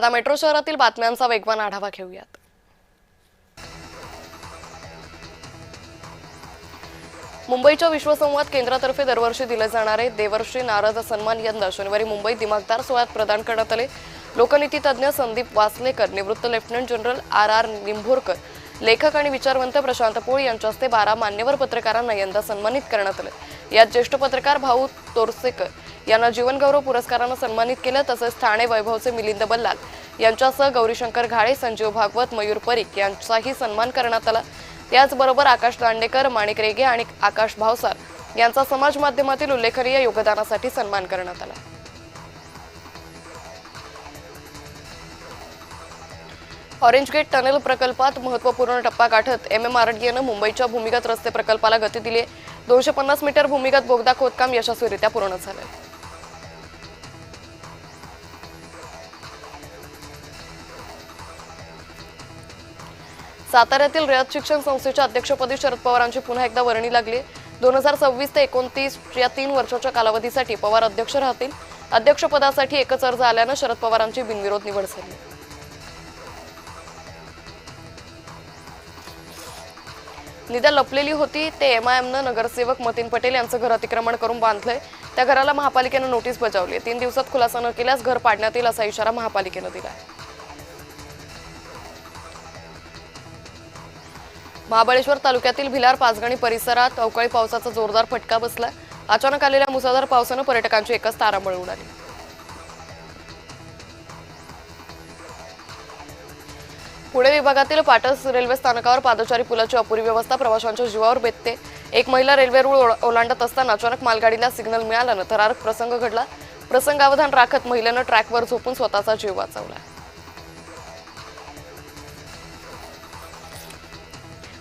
आता मेट्रो शहरातील बातम्यांचा वेगवान आढावा घेऊयात। मुंबईच्या विश्वसंवाद केंद्रातर्फे दरवर्षी दिले जाणारे देवर्षी नारद सन्मान यंदा शनिवारी मुंबईत दिमाखदार सोहळ्यात प्रदान करण्यात आले। लोकनीती तज्ञ संदीप वासलेकर, निवृत्त लेफ्टनंट जनरल आर निंभोरकर, लेखक आणि विचारवंत प्रशांत पोळ यांच्या हस्ते 12 मान्यवर पत्रकारांना यंदा सन्मानित करण्यात आले। यात ज्येष्ठ पत्रकार भाऊ तोरसेकर यांना जीवनगौरव पुरस्कारानं सन्मानित केलं। तसेच ठाणे वैभवचे मिलिंद बल्लाल यांच्यासह गौरीशंकर घाळे, संजीव भागवत, मयूर परीख यांचाही सन्मान करण्यात आला। त्याचबरोबर आकाश दांडेकर, माणिक रेगे आणि आकाश भावसार यांचा समाज माध्यमातील उल्लेखनीय योगदानासाठी सन्मान करण्यात आला। ऑरेंज गेट टनेल प्रकल्पात महत्त्वपूर्ण टप्पा गाठत MMRDAनं मुंबईच्या भूमिगत रस्ते प्रकल्पाला गती दिली आहे। 250 मीटर भूमिगत बोगदा खोदकाम यशस्वीरित्या पूर्ण झालंय। साताऱ्यातील रयत शिक्षण संस्थेच्या अध्यक्षपदी शरद पवारांची पुन्हा एकदा वर्णी लागली। 2026 ते 29 या 3 वर्षाच्या कालावधीसाठी पवार अध्यक्ष राहतील। अध्यक्षपदासाठी एकच अर्ज आल्यानं शरद पवारांची बिनविरोध निवड झाली। निदा लपलेली होती ते MIMनं नगरसेवक मतीन पटेल यांचं घर अतिक्रमण करून बांधलंय। त्या घराला महापालिकेनं नोटीस बजावली। 3 दिवसात खुलासा न केल्यास घर पाडण्यात येईल असा इशारा महापालिकेनं दिलाय। महाबळेश्वर तालुक्यातील भिलार पाचगणी परिसरात अवकाळी पावसाचा जोरदार फटका बसला। अचानक आलेल्या मुसळधार पावसानं पर्यटकांची एकच तारांबळ उडाली। पुणे विभागातील पाटस रेल्वे स्थानकावर पादचारी पुलाची अपुरी व्यवस्था प्रवाशांच्या जीवावर बेतते। एक महिला रेल्वे रूळ ओलांडत असताना अचानक मालगाडीला सिग्नल मिळाल्यानं थरारक प्रसंग घडला। प्रसंगावधान राखत महिलेनं ट्रॅकवर झोपून स्वतःचा जीव वाचवला।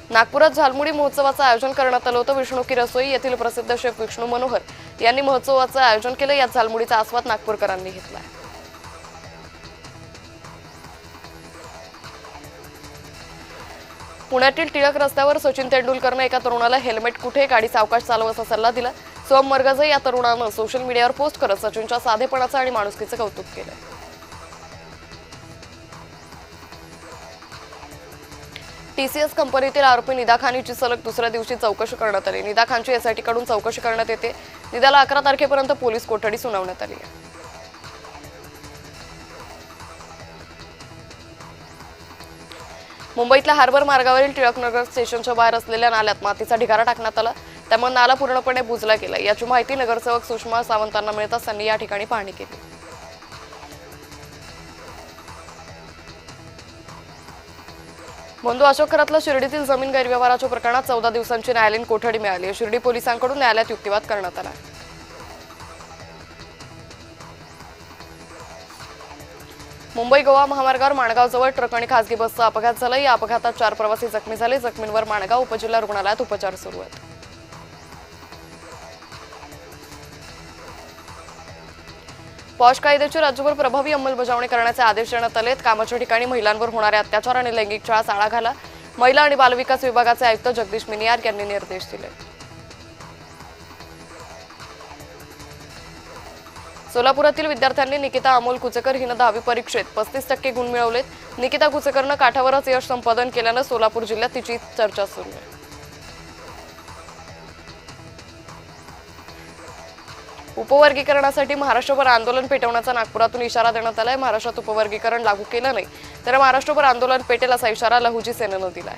नागपुरात झालमुडी महोत्सवाचं आयोजन करण्यात आलं होतं। विष्णू की रसोई येथील प्रसिद्ध शेफ विष्णू मनोहर यांनी महोत्सवाचं आयोजन केलं। यात झालमुडीचा आस्वाद नागपूरकरांनी घेतला। पुण्यातील टिळक रस्त्यावर सचिन तेंडुलकरनं एका तरुणाला हेल्मेट कुठे, गाडी सावकाश चालवायचा सल्ला दिला। सोम मरगजे या तरुणानं सोशल मीडियावर पोस्ट करत सचिनच्या साधेपणाचं आणि माणुसकीचं कौतुक केलं। TCS कंपनीतील आरोपी निदा खान हिची सलग दुसऱ्या दिवशी चौकशी करण्यात आली। निदा खानची SIT कडून चौकशी करण्यात येते। निदाला 11 तारखेपर्यंत पोलीस कोठडी सुनावण्यात आली आहे। मुंबईतल्या हार्बर मार्गावरील टिळकनगर स्टेशनच्या बाहेर असलेल्या नाल्यात मातीचा ढिगारा टाकण्यात आला। त्यामुळे नाला पूर्णपणे बुजला गेला। याची माहिती नगरसेवक सुषमा सावंतांना मिळताच त्यांनी या ठिकाणी पाहणी केली। बंधू अशोक खरातला शिर्डीतील जमीन गैरव्यवहाराच्या प्रकरणात 14 दिवसांची न्यायालयीन कोठडी मिळाली। शिर्डी पोलिसांकडून न्यायालयात युक्तिवाद करण्यात आला। मुंबई गोवा महामार्गावर माणगावजवळ ट्रक आणि खासगी बसचा अपघात झाला। या अपघातात 4 प्रवासी जखमी झाले। जखमींवर माणगाव उपजिल्हा रुग्णालयात उपचार सुरू आहेत। पॉश कायद्याची राज्यभर प्रभावी अंमलबजावणी करण्याचे आदेश देण्यात आलेत। कामाच्या ठिकाणी महिलांवर होणारे अत्याचार आणि लैंगिक छळास आळा घाला, महिला आणि बालविकास विभागाचे आयुक्त जगदीश मिनियार यांनी निर्देश दिले। सोलापुरातील विद्यार्थ्यांनी निकिता अमोल कुचेकर हिनं 10वी परीक्षेत 35% गुण मिळवलेत। निकिता कुचेकरनं काठावरच यश संपादन केल्यानं सोलापूर जिल्ह्यात तिची चर्चा सुरू आहे। उपवर्गीकरणासाठी महाराष्ट्रभर आंदोलन पेटवण्याचा नागपुरातून इशारा देण्यात आलाय। महाराष्ट्रात उपवर्गीकरण लागू केलं नाही तर महाराष्ट्रभर आंदोलन पेटेल असा इशारा लहुजी सेनेनं दिलाय।